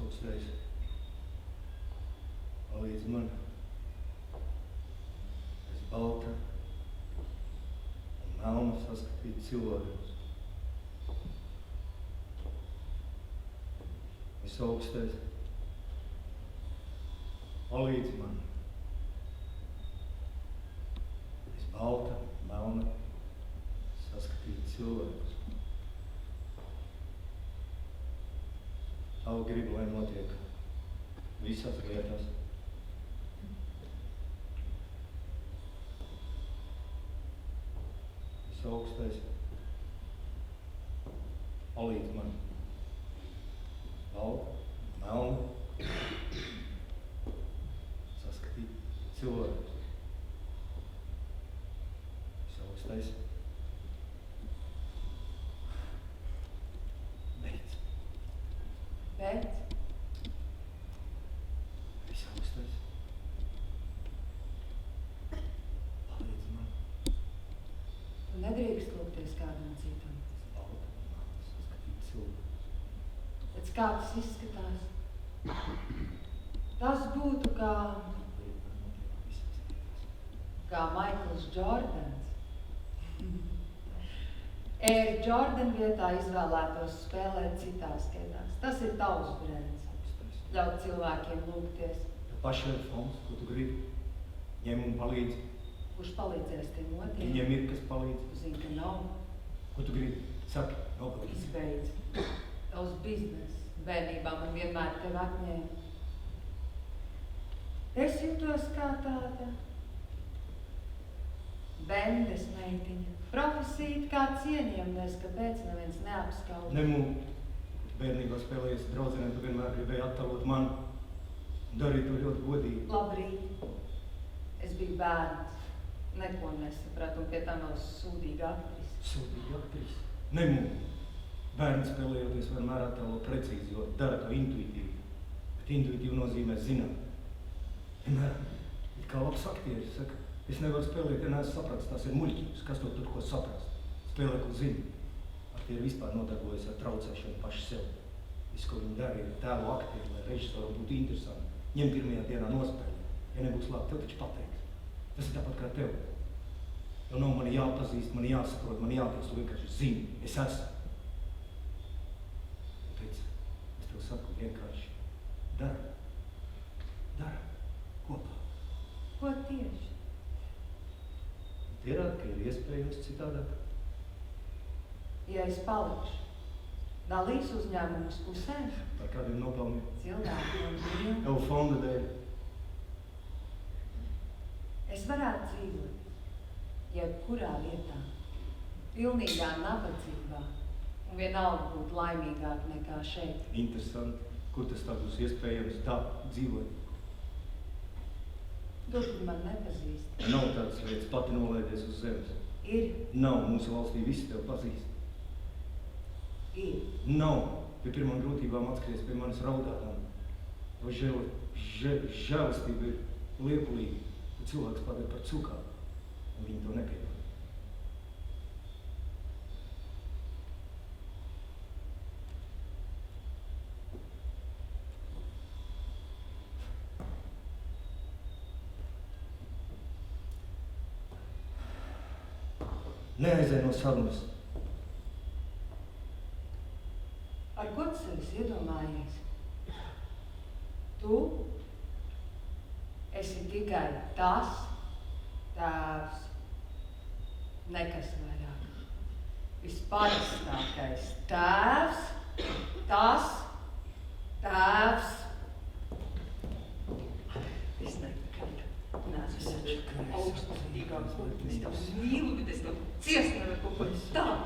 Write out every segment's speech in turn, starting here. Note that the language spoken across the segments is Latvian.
Visaugstējs, palīdz man. Es balta un melna saskatīt cilvēkus. Visaugstais, palīdz man. Es balta, melna saskatīt cilvēkus. Tavu gribu, lai notiek visās lietās. Visaugstais, palīdz man. Balta, melna saskatīt cilvēkus. Visaugstais, Bet? Visaugstais, palīdz man. Tu nedrīkst lūgties kādam citam. Balta, melna saskatīt cilvēkus. Pēc kā tas izskatās? Tas būtu kā Maikls Džordans. Air Jordan vietā izvēlētos spēlēt citās vietās. Tas ir tavs brēns. Ļaut cilvēkiem lūgties. Pašai fonds, ko tu gribi, ņem un palīdz. Kurš palīdzēs tiem otriem? Viņiem ir, kas palīdz. Tu zini, ka nav. Ko tu gribi? Saki, nopalīdz. Izbeidz. Tavs biznes. Bērnībā man vienmēr tevi atņēma. Es jūtos kā tāda bendes meitiņa. Profesija kā cienījamnies, kāpēc neviens neapskauda. Nemūk. Bērnībā spēlējies draudzenēm, tu vienmēr gribēji attālot mani. Darīju to ļoti godīgi. Labrīt. Es biju bērns. Neko nesapratu un pie tam vēl sūdīga aktrise. Sūdīga aktrise? Nemūk. Bērni spēlējoties vienmēr attālo precīzi, jo dara to intuitīvi. Bet intuitīvi nozīmē zināt. Piemēram, it kā labs aktieris saka, es nevaru spēlēt, ja neesmu sapratis, tās ir muļķības, kas to tur ko saprast. Spēlē, ko zina. Aktieri vispār nodarbojas ar traucēšanu paši sev. Viss, ko viņi dara, ir tēlu aktieri, lai režisoram būtu interesanti. Ņem pirmajā dienā nospēlē. Ja nebūs labi, tev taču pateiks. Tas ir tāpat kā tev. Jo nav mani jāpazīst, mani jāsaprot, mani jātiec, tu vienkārši zini, es esmu. Tāpēc es tev saku vienkārši dara kopā. Ko tieši? Pierāda, ka ir iespējams citādāk. Ja es palikšu, dalīs uzņēmumus pusēm? Par kādiem nopelniem? Cilvēkiem viņiem. Tev fonda dēļ. Es varētu dzīvot jebkurā vietā, pilnīgā nabadzībā, un vienalga būt laimīgāk nekā šeit. Interesanti. Kur tas tā būs iespējams tā dzīvot? Tur, kur man nepazīst. Nav tādas vietas pati nolaidies uz zemes. Ir. Nav. Mūsu valstī visi tev pazīst. Ir. Nav. Pie pirmām grūtībām atskries pie manis raudādām. Vai žēlistība ir liepulīga, ka cilvēks padara par cukām, un viņi to nepiedod. Neaizēj no sarunas. Ar ko tu sevis iedomājies? Tu esi tikai tas tēvs, nekas vairāk. Visparastākais tēvs, tas tēvs. Es nepiekrītu. Neesmu taču augstsūdīgāks, es tev mīlu, bet es tev ciest nevaru kaut ko tādu.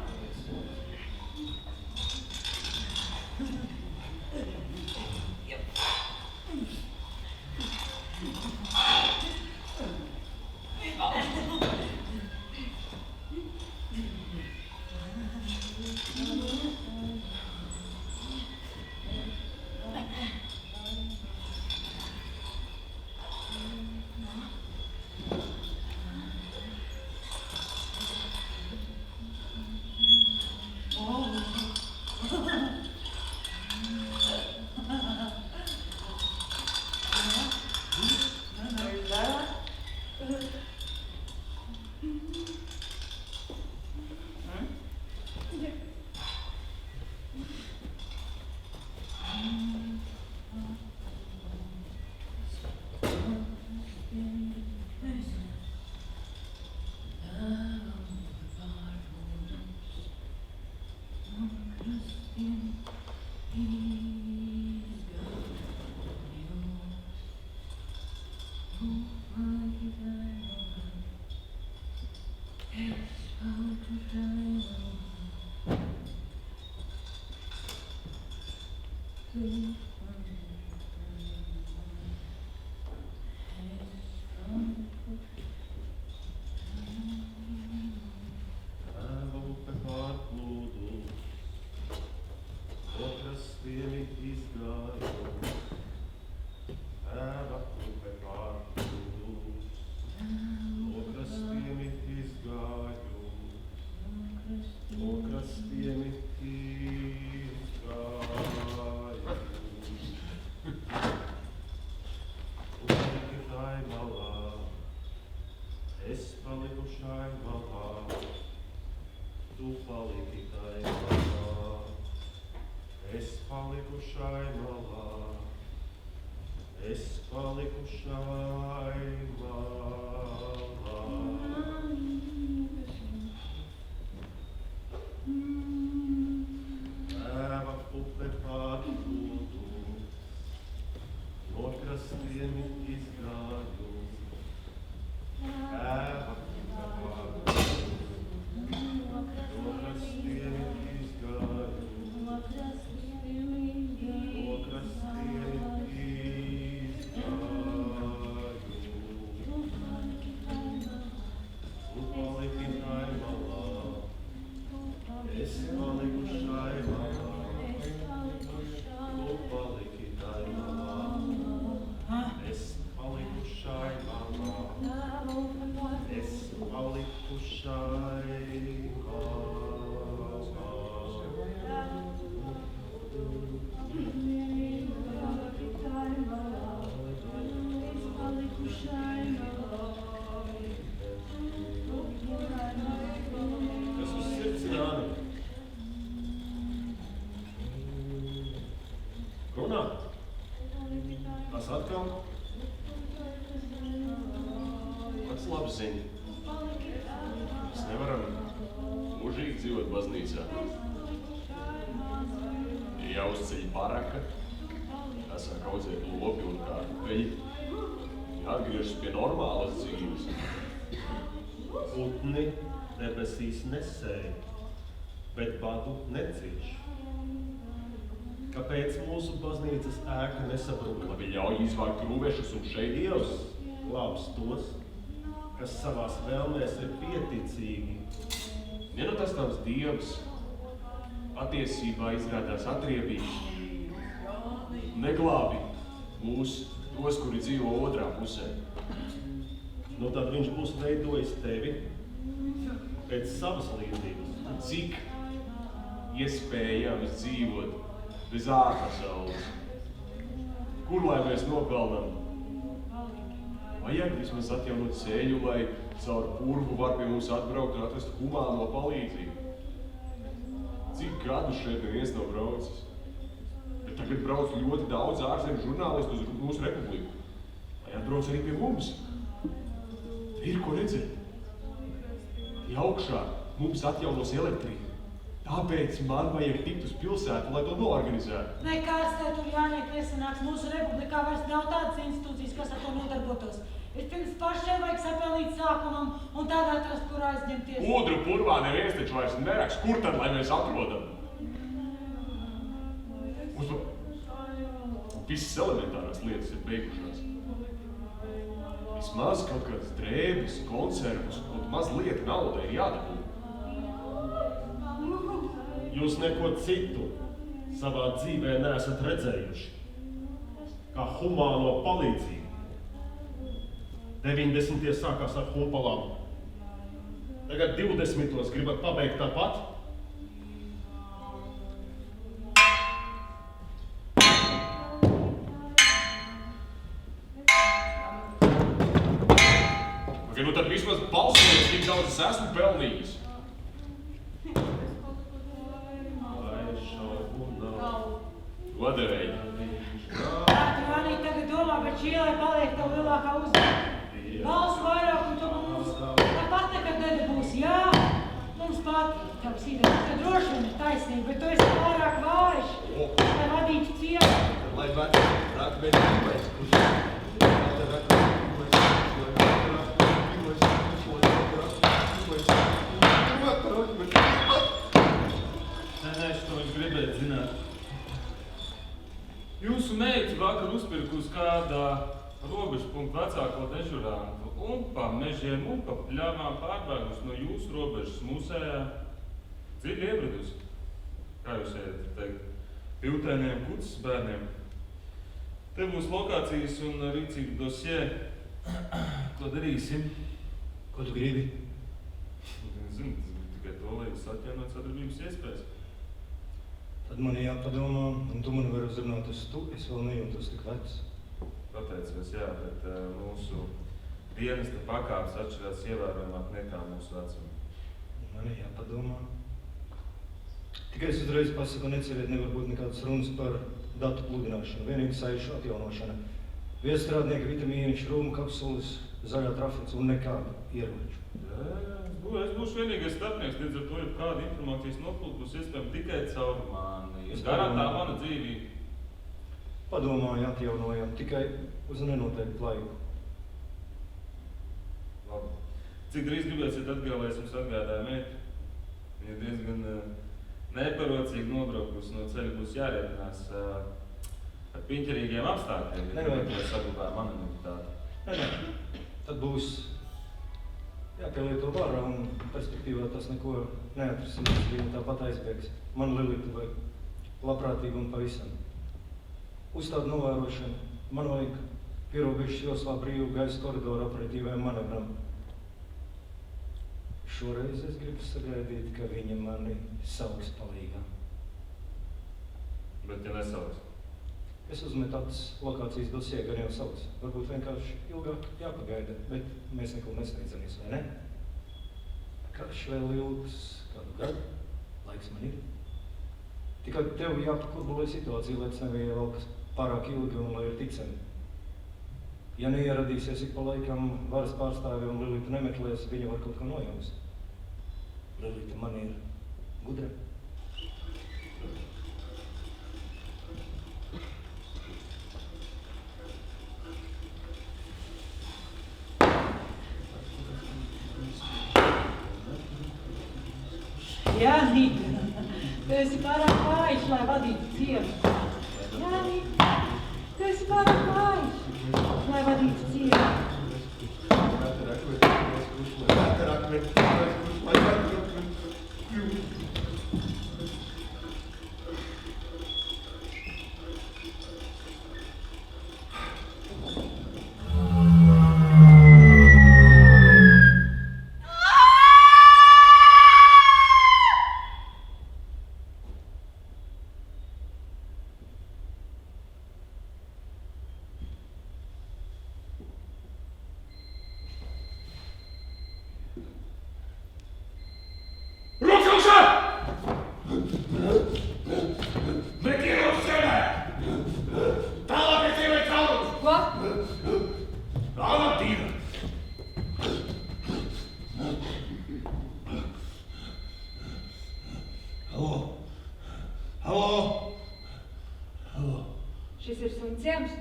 palikušai malā. Tēva pupe pārplūdu, no krastiem izgāju. Tēva pupe pārplūdu, no krastiem izgāju. No krastiem izgāju. Tu paliki tai malā, es paliku šai malā. Tu paliki tai malā, es paliku šai malā. Es paliku šai Kas uz sirds Jāni? Runā? Tas atkal? Pats labi zini. Mēs nevaram mūžīgi dzīvot baznīcā. Ir jāuzceļ baraka, jāsāk audzēt lopi un kartupeļi, jāatgriežas pie normālas dzīves. Putni debesīs nesēj, bet badu necieš. Kāpēc mūsu baznīcas ēka nesabrūk? Labi, ļauj izvākt rūvešus un šeit Dievs glābs tos, kas savās vēlmēs ir pieticīgi. Ja nu tas tavs Dievs patiesībā izrādās atriebīgs, neglābi mūs, tos, kuri dzīvo otrā pusē. Nu tad viņš būs veidojis tevi pēc savas līdzības. Cik iespējams dzīvot bez ārpasaules? Kur lai mēs nopelnam? Vajag vismaz atjaunot ceļu, lai caur purvu var pie mums atbraukt un atrast humāno palīdzību. Cik gadu šeit neviens nav braucis? Bet tagad brauc ļoti daudz ārzemju žurnālistu uz mūsu republiku. Lai atbrauc arī pie mums. Ir ko redzēt. Tie augšā mums atjaunos elektrību. Tāpēc man vajag tikt uz pilsētu, lai to noorganizētu. Nekas te tur Jāniek nesanāks. Mūsu republikā vairs nav tādas institūcijas, kas ar to nodarbotos. Vispirms pašai vajag sapelnīt sākumam un tad atrast, kur aizņemties. Ūdru purvā neviens taču vairs neraks. Kur tad, lai mēs atrodam? Mums visas elementārās lietas ir beigušās. Vismaz kaut kādas drēbes, konservus, kaut mazliet nauda ir jādabū. Jūs neko citu savā dzīvē neesat redzējuši, kā humāno palīdzību. 90. sākās ar humpalām. Tagad 20. gribat pabeigt tāpat? Okay, nu tad vismaz balsojies, cik daudz es esmu pelnījis. Vadevēji. Jānī tagad domā, bet šī ielai paliek tev lielākā uzvara. Balsu vairāk un tu mums tāpat nekad nedabūsi. Jā, mums patīk tavs idejas. Te droši vien ir taisnība, bet tu esi pārāk vājš, lai vadītu ciemu. Lai vecāki rakmeni pirmais, kurš gribētu zināt. Jūsu meita vakar uzpirka uz kādā robežpunktu vecāko dežurantu un pa mežiem un pa pļāvām pārbēgus no jūsu robežas musējā. Dziļi iebradusi. Kā jūs teikt? Piltēniem, kucas bērniem. Te būs lokācijas un rīcību dosie. Ko darīsim? Ko tu gribi? Zinu, tikai to, lai jūs atjaunot sadarbības iespējas. Tad man jāpadomā, un tu man vari uzrunāt uz tu, es vēl nejūtos tik vecs. Pateicos, jā, bet mūsu dienesta pakāpes atšķirās ievērojamāk nekā mūsu vecuma. Man jāpadomā. Tikai es uzreiz pasaku, neceriet, nevar būt nekādas runas par datu pludināšanu, vienīgi saišu atjaunošana. Viestrādnieki, vitamīni, šrūmu kapsulas, zaļā trafets un nekādu ieroču. Es būšu vienīgais starpnieks, līdz ar to, ja kāda informācijas noplūda būs iespējama tikai caur mani. Es garantā mana dzīvība. Padomāju, atjaunojam, tikai uz nenoteiktu laiku. Labi. Cik drīz gribēsiet atgādāt, jums atgādāja meitu? Viņa diezgan neparocīgi nobraukusi no ceļa, būs jārēķinās ar piņķerīgiem apstākļiem, ja to saglabāja anonimitāti. Nē, tad būs jāpielieto vara un perspektīvā tas neko neatrisinās, viņa tāpat aizbēgs. Man Lilita vajag labprātīgu un pavisam. Uzstāda novērošanu, man vajag pierobežas joslā brīvu gaisa koridoru operatīvajam manevram. Šoreiz es gribu sagaidīt, ka viņa mani sauks palīgā. Bet ja nesauks? Es uzmetu acis lokācijas dosie, gan jau sauc. Varbūt vienkārši ilgāk jāpagaida, bet mēs neko nesniedzamies, vai ne? Karš vēl ilgs kādu gadu, laiks man ir. Tikai tev jāpakurbulē situācija, lai tas neievelkas pārāk ilgi un lai ir ticami. Ja neieradīsies ik pa laikam varas pārstāvi un Lilita nemeklēs, viņa var kaut ko nojaust. Lilita man ir gudra. Jānita, tu esi pārāk vājš, lai vadītu ciemu. Jānita, tu esi pārāk vājš, lai vadītu ciemu. Šis ir suņu ciems?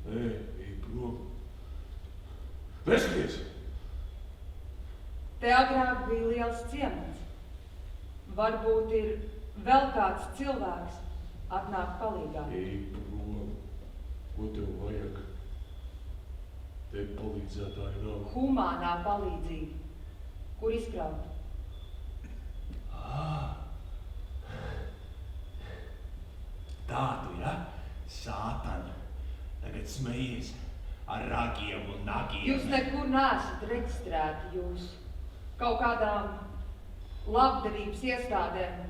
Nē, ej prom. Neskaties! Te agrāk bija liels ciemats. Varbūt ir vēl kāds cilvēks atnāk palīgā. Ej prom. Ko tev vajag? Te palīdzētāji nav. Humānā palīdzība. Kur izkraut? Tādu, ja? Sātana. Tagad smejies ar ragiem un nagiem. Jūs nekur neesat reģistrēti, jūs kaut kādām labdarības iestādēm,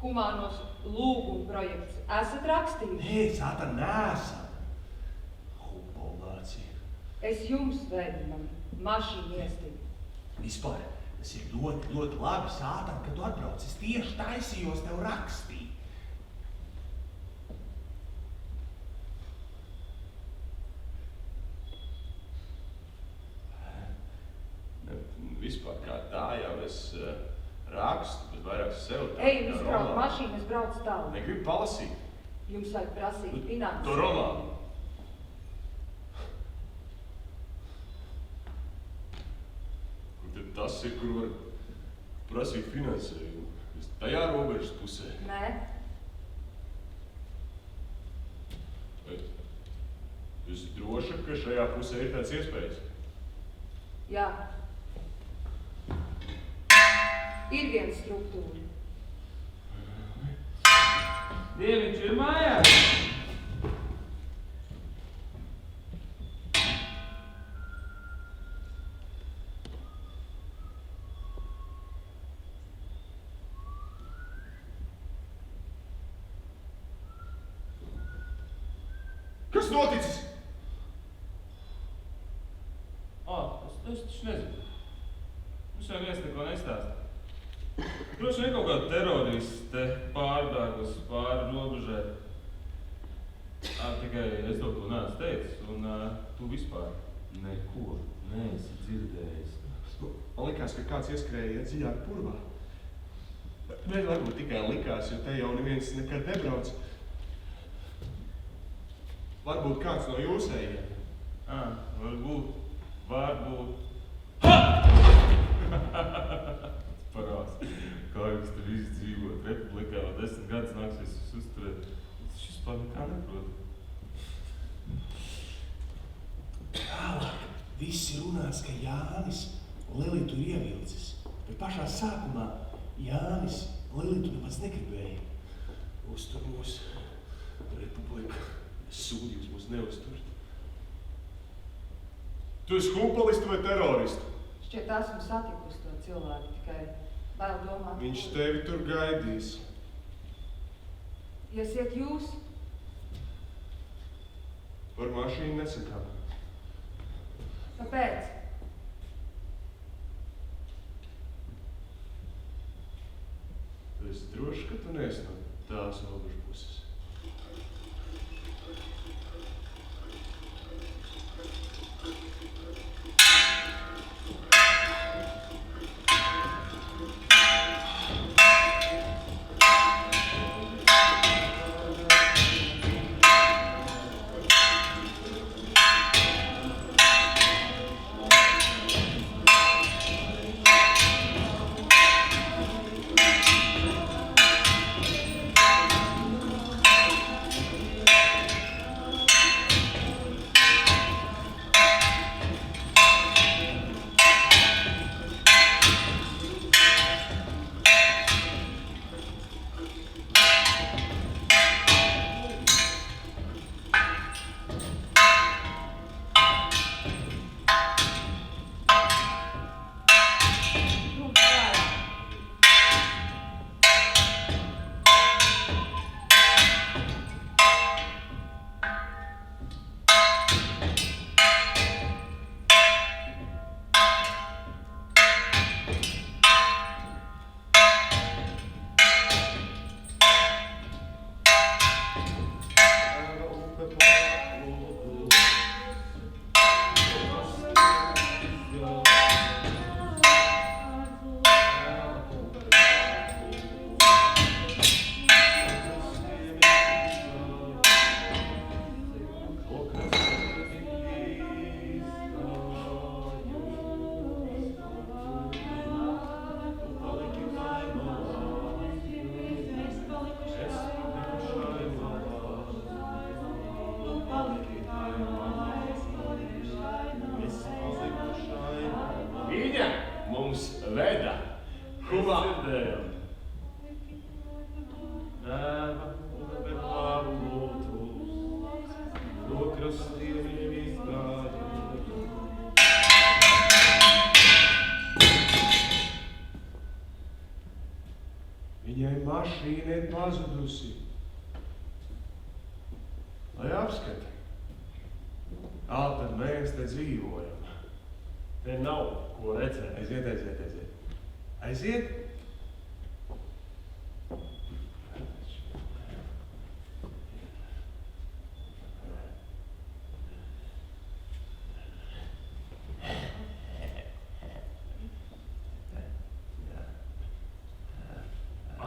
humānos lūgumu projekts esat rakstījuši? Nē, Sātana, neesam. Humbolācija. Es jums vedu mašīnu iestību. Vispār, tas ir ļoti, ļoti labi, Sātana, kad tu atbrauc. Es tieši taisījos tev rakstīt. Vispār kā tā jau es rakstu, bet vairāk sev tā. Ejam izkraut mašīnu, es braucu tālāk. Negribu palasīt. Jums vajag prasīt finanses. To romānu. Kur tad tas ir, kur var prasīt finansējumu? Es tajā robežas pusē. Nē. Bet esi droša, ka šajā pusē ir tāds iespējas? Jā. Ir viena struktūra. Dieviņš ir mājās! Kas noticis? Es taču nezinu. Mums jau viens neko nestāsta. Droši vien kaut kāda teroriste pārbēgus pāri robežai. Tikai es to neesmu teicis, un tu vispār neko neesi dzirdējis. Man likās, ka kāds ieskrēja dziļāk purvā. Bet varbūt tikai likās, jo te jau neviens nekad nebrauc. Varbūt kāds no jūsējiem. Varbūt. Parās, kā jums tur izdzīvot republikā, 10 gadus nāksies uzturēt. Es vispār nekā neprotu. Tālāk visi runās, ka Jānis Lilitu ir ievilcis, bet pašā sākumā Jānis Lilitu nemaz negribēja. Uztur mūs, republika, sūdi jūs mūs neuzturat. Tu esi humpalistu vai teroristu? Šķiet, esmu satikusi to cilvēku, tikai vēl domāt. Viņš tevi tur gaidīs. Iesiet jūs? Par mašīnu nesakām. Kāpēc? Tu esi drošs, ka tu neesi no tās robežu puses. Viņai mašīna ir pazudusi. Lai apskati. Tad mēs te dzīvojam. Te nav ko redzēt. Aiziet. Aiziet?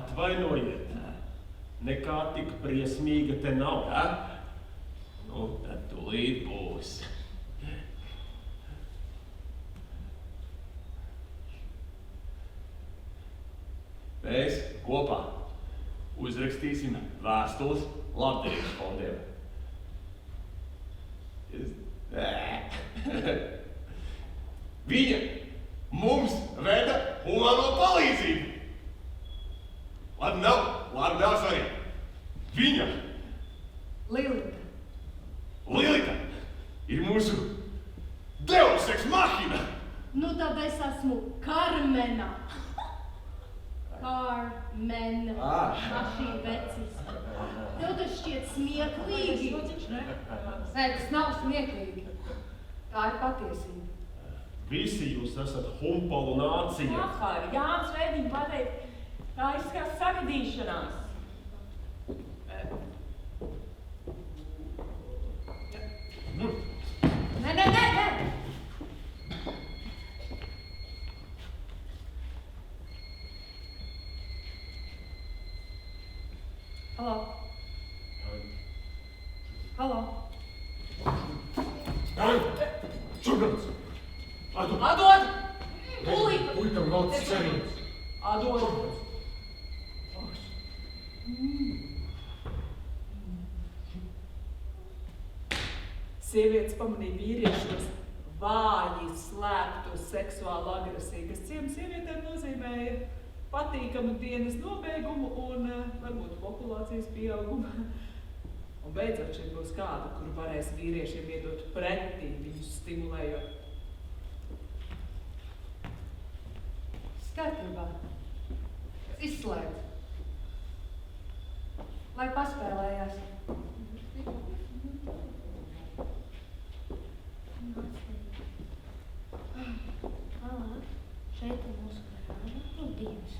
Atvainojiet, nekā tik briesmīga te nav. Nu, tad tūlīt būs. Mēs kopā uzrakstīsim vēstules labdarības fondiem. Viņa mums veda humāno palīdzību. Labi nav svarīgi. Viņa, Lilita, ir mūsu deus ex machina. Nu tad es esmu Karmena. Karmena. Mašīna vecis. Tev tas šķiet smieklīgi. Nē, tas nav smieklīgi. Tā ir patiesība. Visi jūs esat humpalu nācija. Jānis Vēdiņu var pateikt, kā izskatās sagadīšanās. Nē! Halo? Čurgans! Atdod! Tūlīt! Puikam valsts cerības. Atdod! Sievietes pamanīja vīriešos vāji, slēptu seksuālu agresiju, kas sievietēm nozīmēja patīkamu dienas nobeigumu un varbūt populācijas pieaugumu. Un beidzot šeit būs kāda, kuru varēs vīriešiem iedot pretī, viņus stimulējot. Skatībā. Izslēdz. Lai paspēlējās. Šeit ir mūsu garāža un dienas.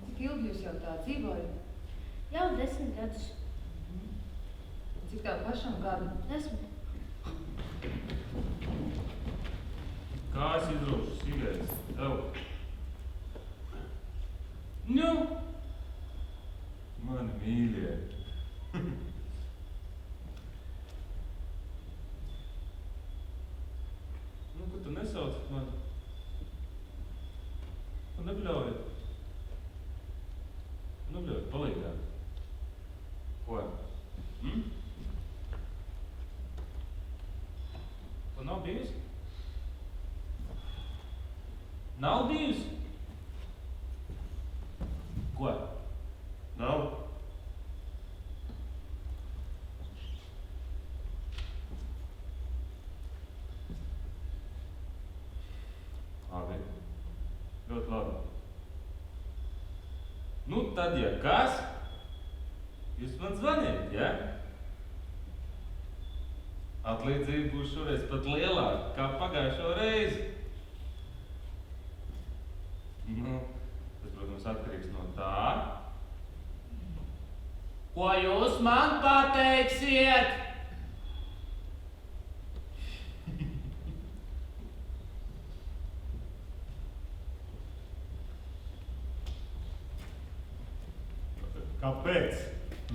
Cik ilgi jūs jau tā dzīvojat? Jau 10 gadus. Cik tev pašam gadu? 10. Kā es izdrošu sīgais? Tev? Nu? Mani mīļie. Nu, ko tu nesauc mani? Tu nebļauj. Nebļauj, palīgāt. Ko? Tu nav bijusi? Nav bijusi? Ko? Nav. Labi. Ļoti labi. Nu, tad, ja kas, jūs man zvaniet, ja? Atlīdzība būs šoreiz pat lielāka, kā pagājušo reizi. Nu, tas, protams, atkarīgs no tā. Ko jūs man pateiksiet? Kāpēc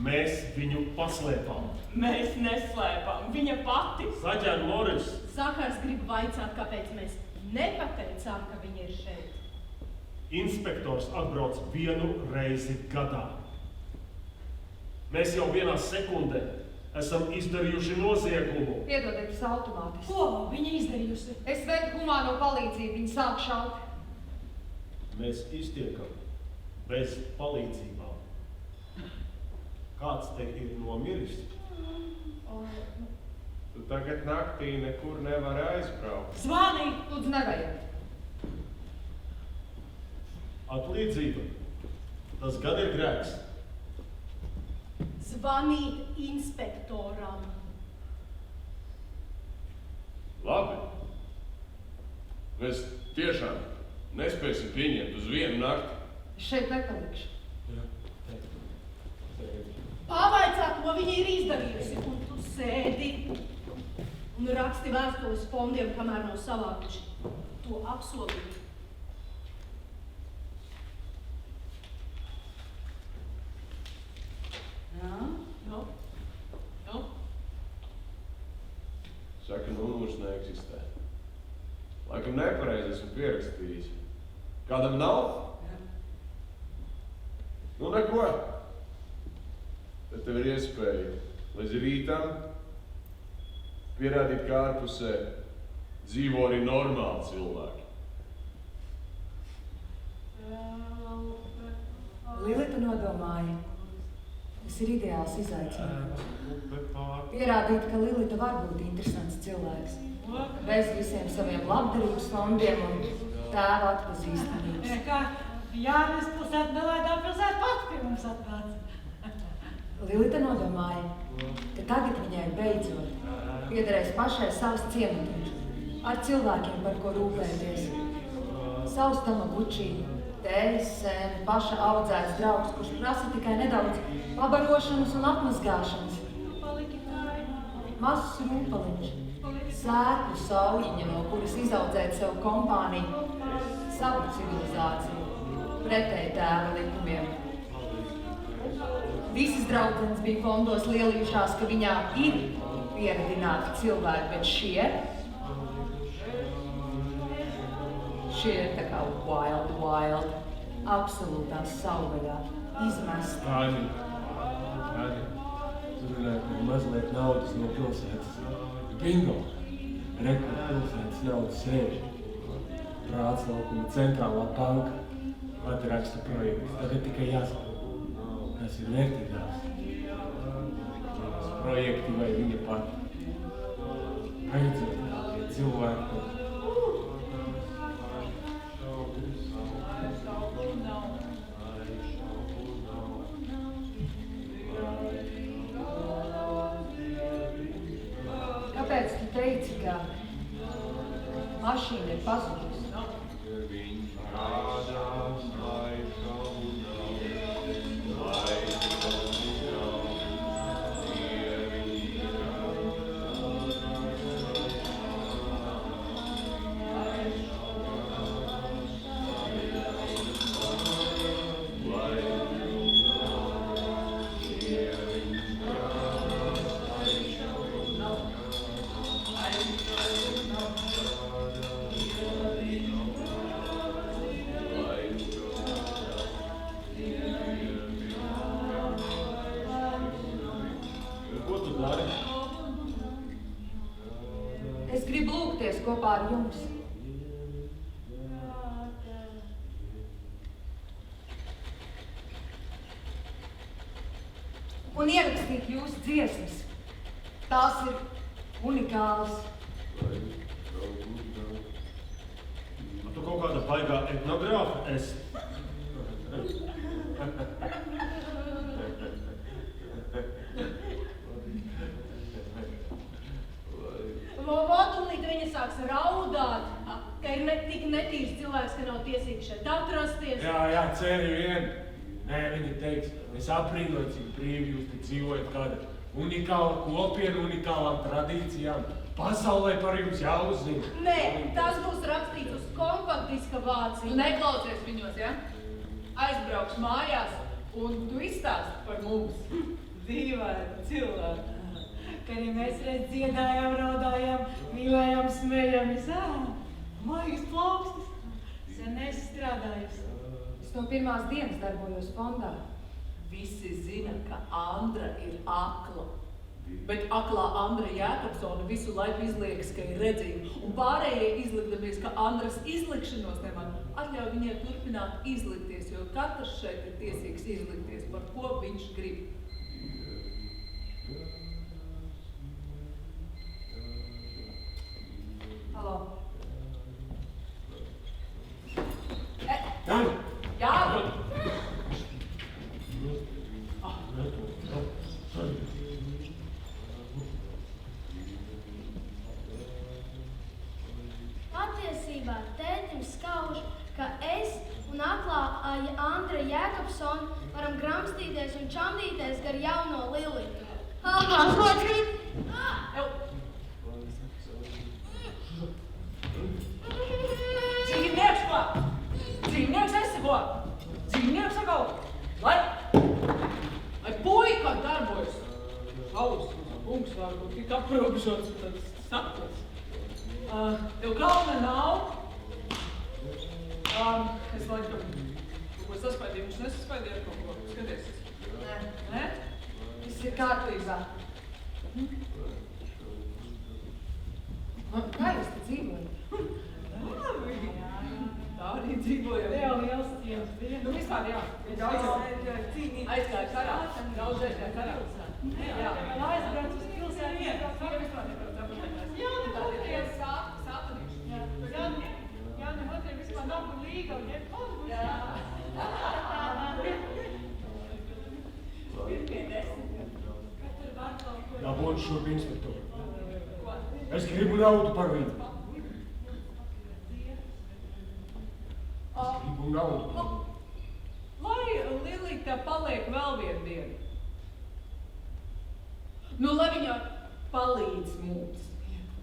mēs viņu paslēpām? Mēs neslēpām, viņa pati. Saģēna Loris. Zakars grib vaicāt, kāpēc mēs nepateicām, ka viņa ir šeit. Inspektors atbrauc 1 reizi gadā. Mēs jau vienā sekundē esam izdarījuši noziegumu. Piedodiet, tas automātiski. Ko viņa izdarījusi? Es veidu humāno palīdzību, viņi sāk šaut. Mēs iztiekam bez palīdzībām. Kāds te ir nomiris? Tu tagad naktī nekur nevari aizbraukt. Zvani! Lūdzu, nevajag. Atlīdzība. Tas gan ir grēks. Zvanīt inspektoram. Labi. Mēs tiešām nespēsim pieņemt uz 1 nakti. Es šeit nepalikšu. Pavaicā, ko viņa ir izdarījusi, un tu sēdi un raksti vēstules fondiem, kamēr nav savākuši to apsolīti. Jā, nu. Saka, numurs neeksistē. Laikam nepareizi esmu pierakstījis. Kādam nav? Jā. Nu, neko. Tad tev ir iespēja līdz rītam pierādīt, ka ārpusē dzīvo arī normāli cilvēki. Lilita nodomāja. Tas ir ideāls izaicinājums. Pierādīt, ka Lilita var būt interesants cilvēks. Bez visiem saviem labdarības fondiem un tēva atpazīstamības. Kā Jānis pilsēt nelaidā pilsēt pats pie mums atnāca. Lilita nodomāja, ka tagad viņai beidzot piederēs pašai savs ciematiņš ar cilvēkiem, par ko rūpēties. savs Tamaguči, tējas sēne, paša audzēts draugs, kurš prasa tikai nedaudz pabarošanas un apmazgāšanas. Mazs rūpaliņš, sēklu saujiņa, no kuras izaudzēt sev kompāniju, savu civilizāciju, pretēji tēva likumiem. Visas draudzenes bija fondos lielījušās, ka viņā ir pieradināti cilvēki, bet šie ir tā kā wild, absolūtā savvaļā, izmesti. Ādi, tu runāji par mazliet naudas no pilsētas. Bingo! Rekord pilsētas naudas sēž. Prātslaukuma centrālā banka atraksta projektus. Tagad tikai jāsaka, kas ir vērtīgās. Projekti vai viņa pati. Beidzot, cilvēki. Kāpēc tu teici, ka mašīna ir pazudusi? Es gribu lūgties kopā ar jums. Un ierakstīt jūsu dziesmas. Tās ir unikālas. Tu kaut kāda baigā etnogrāfa esi? Vodulīt viņa sāks raudāt, ka ir tik netīrs cilvēks, ka nav tiesības šeit atrasties. Jā, ceri vien. Nē, viņa teiks, es aprīnoju, cik brīvi jūs te dzīvojat, kāda unikāla kopiena, unikālām tradīcijām. Pasaulē par jums jāuzzina. Nē, tas būs rakstīts uz kompaktiska vāciņa. Tu neklausies viņos, ja? Aizbrauks mājās un tu izstāsti par mums. Dīvaini cilvēki. Kad ja mēs reiz dziedājām, raudājām, mīlējām, smējāmies. Mājas plaukstas. Sen esi strādājusi. Es no pirmās dienas darbojos fondā. Visi zina, ka Andra ir akla. Bet aklā Andra Jēkabsona visu laiku izliekas, ka ir redzīga. Un pārējie izlikdamies, ka Andras izlikšanos neman, atļauj viņai turpināt izlikties, jo katrs šeit ir tiesīgs izlikties, par ko viņš grib. Halo. Jā! Patiesībā tētim skauž, ka es un aklā Andra Jēkabsona varam gramstīties un čamdīties gar jauno Lilitu. Dzīvnieks klāt! Dzīvnieks esako! Dzīvnieks sako! Lai puika darbojas! Šausmas, kungs var būt tik aprobežots un tāds saklas. Tev galva nav. Es laikam kaut ko saspaidīju, viņš nesaspaidiet kaut ko. Skaties. Nē? Viss ir kārtībā. Kā jūs te dzīvojat? Labi. Tā arī dzīvojam. Jā, liels ciems bija. Nu vispār jā. Aizgāja karā. Daudz aizgāja karā. Jā. Vēl aizbrauc uz pilsētu. Jā, vispār nebrauc apakaļās. Jā, Tā ir tiesa sātanīši. Jā, otriem vispār nav kur līga un iet fondu. Jā. Pirmie 10. Dabūn šurp inspektoru. Es gribu naudu par viņu. Un nav. Lai Lilita paliek vēl vienu dienu. Nu, lai viņa Palīdz mums.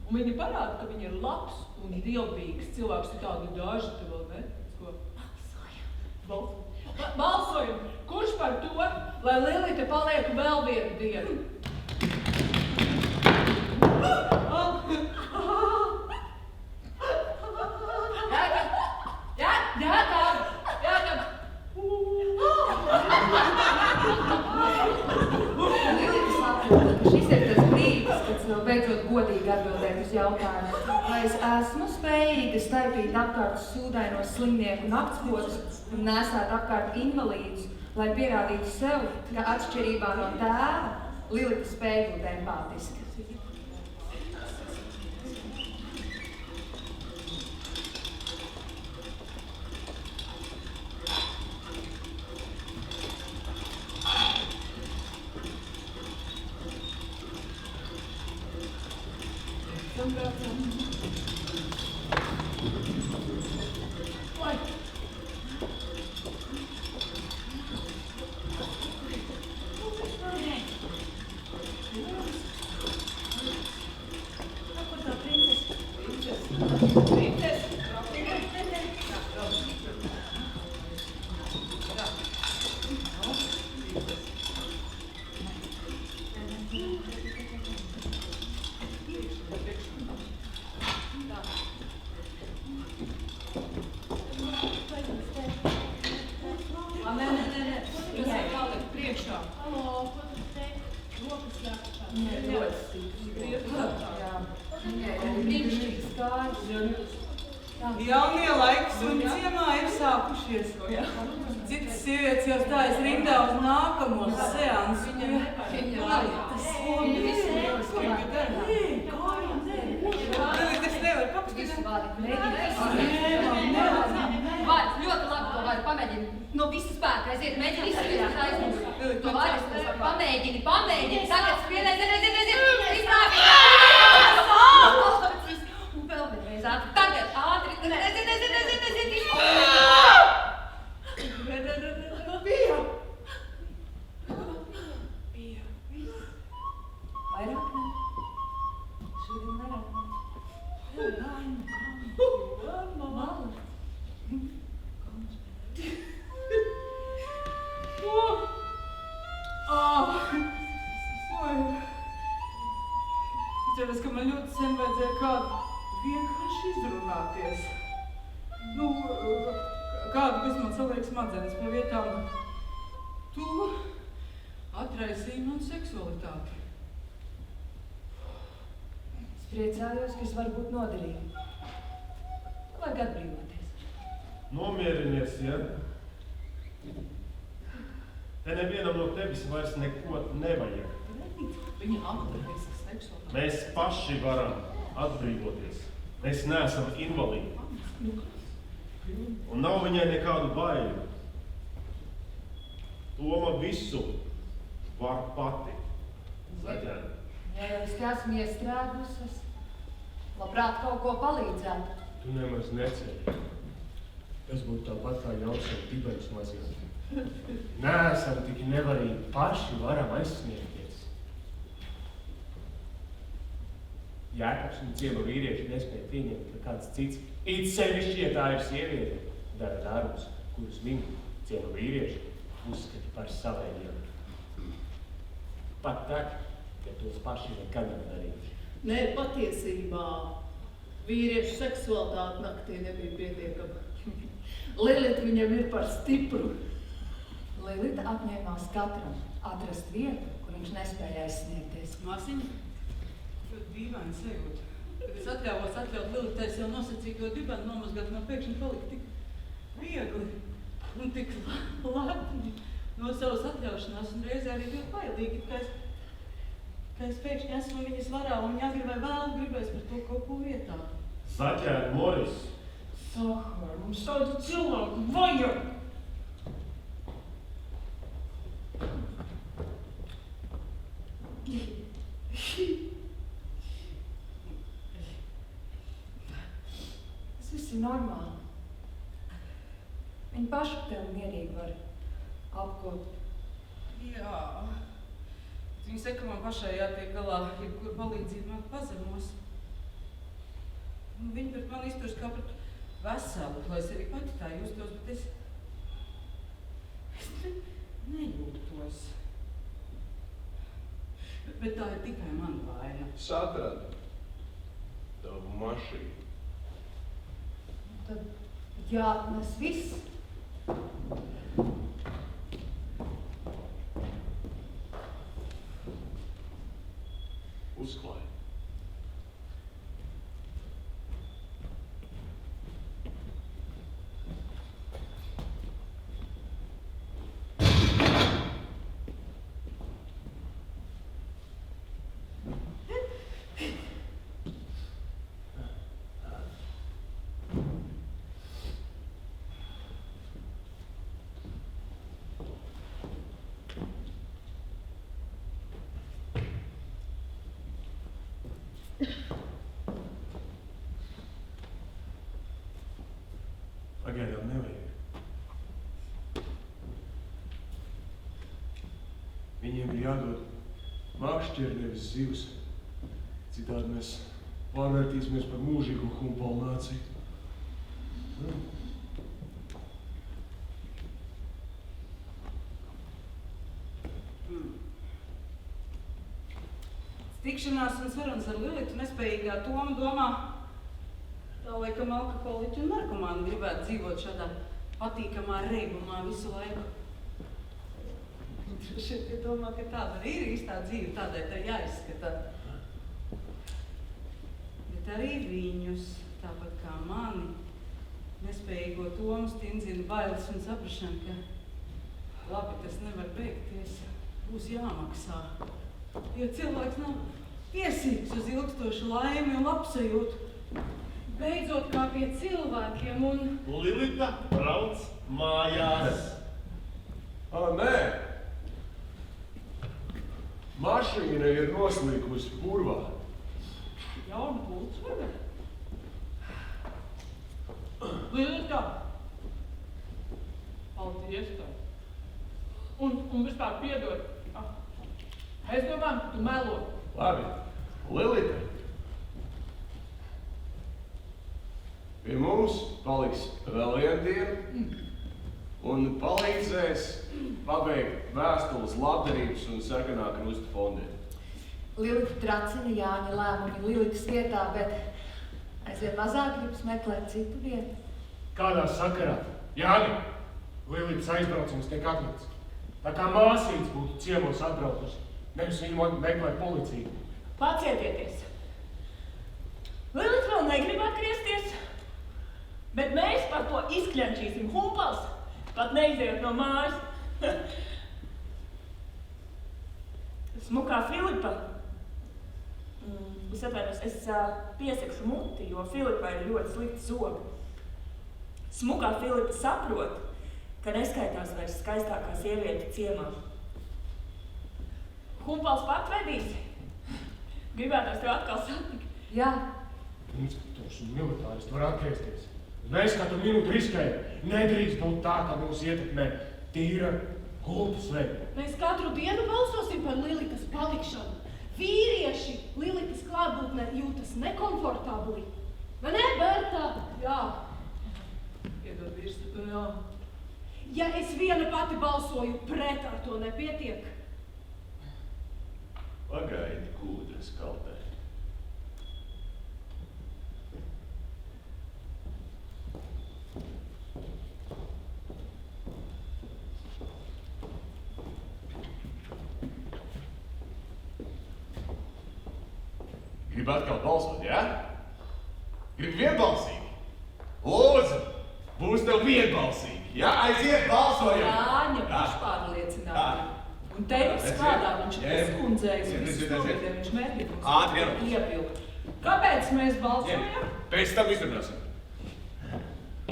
Un viņa parāda, ka viņa ir labs un dievbijīgs cilvēks. Tādu daži te vēl, ne? Ko? Balsojam! Kurš par to, lai Lilita paliek vēl vienu dienu? Šis ir tas brīdis, kad beidzot godīgi atbildēt uz jautājumu, vai es esmu spējīga staipīt apkārt sūdainos slimnieku naktspodus un nesāt apkārt invalīdus, lai pierādītu sev, ka atšķirībā no tēva Lilita spēja būt empātiska. Jaunie laiks un ciemā ir sākušies. Citas sievietes jau stājas rindā uz nākamo seansu. Es nevaru pakstīt. Ļoti labi, to var pamēģini. No visas spēka aiziet, mēģini izskatīt aizmūs. To var pamēģini. Tagad spiedēt, izrādi. Un vēl vienreiz ātri. Tagad ātri. Vairāk ne? Šodien vairāk ne? Tāpēc, ka man ļoti sen vajadzēja kādu vienkārši izrunāties. Nu, kādu, kas man saliek smadzenes pie vietām. Tu atraisīji man seksualitāti. Es priecājos, ka es varu būt noderīga. Vajag atbrīvoties. Nomierinies, ja? Te nevienam no tevis vairs neko nevajag. Viņa atraisa seksualitāti. Mēs paši varam atbrīvoties. Mēs neesam invalīdi. Un nav viņai nekādu baiļu. Toma visu var pati. Zaķēna. Ja jau es esmu iestrēgusies, labprāt kaut ko palīdzētu. Tu nemaz neceri. Tas būtu tāpat kā jaušana dibeņus mazīt. Neesam tik nevarīgi, paši varam aizsniegties. Jēkabs un ciema vīrieši nespēja pieņemt, ka kāds cits, it sevišķi, ja tā ir sieviete, dara darbus, kurus viņi, ciema vīrieši, uzskata par savējiem. Pat tak, ka tos paši nekad nav darījuši. Nē, patiesībā vīriešu seksualitāte naktī nebija pietiekama. Lilita viņam ir par stipru. Lilita apņēmās katram atrast vietu, kur viņš nespēja aizsniegties. Māsiņa, ļoti dīvaini sajūta. Kad es atļaut Lilitai sev nosacīto dibenu nomazgāt, man pēkšņi palika tik viegli un tik lepni no savas atļaušanās un reizē arī ļoti bailīgi, ka es pēkšņi esmu viņas varā un viņa agri vai vēl gribēs par to kaut ko vietā. Zaķēna Moris. Sahar, mums tādu cilvēku vajag! Tas viss ir normāli. paši tev mierīgi var apkot. Jā. Viņi saka, man pašai jātiek galā, jebkura palīdzība man pazemos. Viņi pret mani izturas kā pret veselu, lai es arī pati tā justos, bet es nejūtos. Bet tā ir tikai mana vaina. Sapratu. Tavu mašīnu. Tad jāatnes viss. Uzklāj. Pagaidām nevajag. Viņiem ir jādod makšķeri, nevis zivs. Citādi mēs pārvērtīsimies par mūžīgu humpalu nāciju. Tikšanās un sarunas ar Lilitu nespējīgā Toma domā, tā laikam alkoholiķi un narkomāni gribētu dzīvot šādā patīkamā reibumā visu laiku. Šeit domā, ka tāda arī ir īstā dzīve, tādēļ tā jāizskata. Bet arī viņus, tāpat kā mani, nespējīgo Tomu stindzina bailes un saprašana, ka labi, tas nevar beigties, būs jāmaksā. Jo cilvēks nav tiesīgs uz ilgstošu laimi un labsajūtu. Beidzot kā pie cilvēkiem un... Lilita brauc mājās. Nē! Mašīna ir noslīkusi purvā. Jauna pulcvaga? Lilita! Paldies tev! Un vispār piedod. Es domāju, ka tu melo. Labi. Lilita. Pie mums paliks vēl viena diena un palīdzēs pabeigt vēstules labdarības un sarkanā krusta fondiem. Lilita tracina Jāņa lēmumi Lilitas vietā, bet aizvien mazāk gribas meklēt citu vietu. Kādā sakarā? Jāni, Lilitas aizbraucums tiek atlikts. Tā kā māsītes būtu ciemos atbraukusi. Nevis viņu meklēt policiju. Pacietieties. Lilita vēl negrib atgriezties, bet mēs par to izkļančīsim humpals, pat neizējot no mājas. Smukā Filipa. Es atvainojos, es piesakšu muti, jo Filipa ir ļoti slikti zobi. Smukā Filipa saprot, ka neskaitās vairs skaistākā sieviete ciemā. Humpals patvedīs. Gribētos tev atkal satikt. Jā. Inspektors un militāristi var atgriezties. Mēs katru minūti riskējam. Nedrīkst būt tā, ka mūs ietekmē tīra kultas veida. Mēs katru dienu balsosim par Lilitas palikšanu. Vīrieši Lilitas klātbūtnē jūtas nekomfortabli. Vai ne, Berta? Jā. Iedod virs, jā. Ja es viena pati balsoju pret, ar to nepietiek. Pagaidi, kūdras kaltē. Gribu atkal balsot, jā? Gribu vienbalsīgi? Lūdzu, būs tev vienbalsīgi, jā? Aiziet, balsojam! Jāņa pašpārliecināti. Un teiks, kādā viņš skundzējas visus noviedē, viņš mērķi mums iepilkt. Kāpēc mēs balsojam? Pēc tam izrunāsim.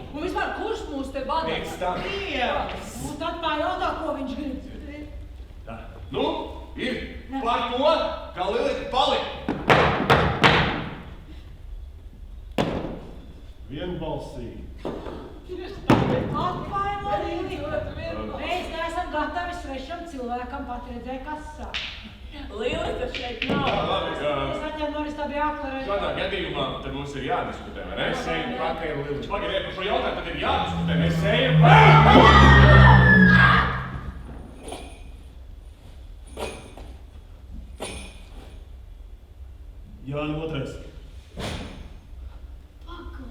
Un vispār, kurš mūs te vada? Pēc tam. Dievs! Un tad pajautā, ko viņš grib. Tā. Nu, ir par to, ka Lilita palika. Vienbalsīgi. Atvainojiet! cilvēkam patredzēja, kas sāk. Lilita šeit nav. Es atņēmu no tā bija aklarē. Šādā gadījumā tad mums ir jādiskutē, vai ne? Es eju pakaļ, Lilita. Pagaidiet, par šo jautājumu tad ir jādiskutē. Es eju pakaļ. Jāni otrais. Pakaļ.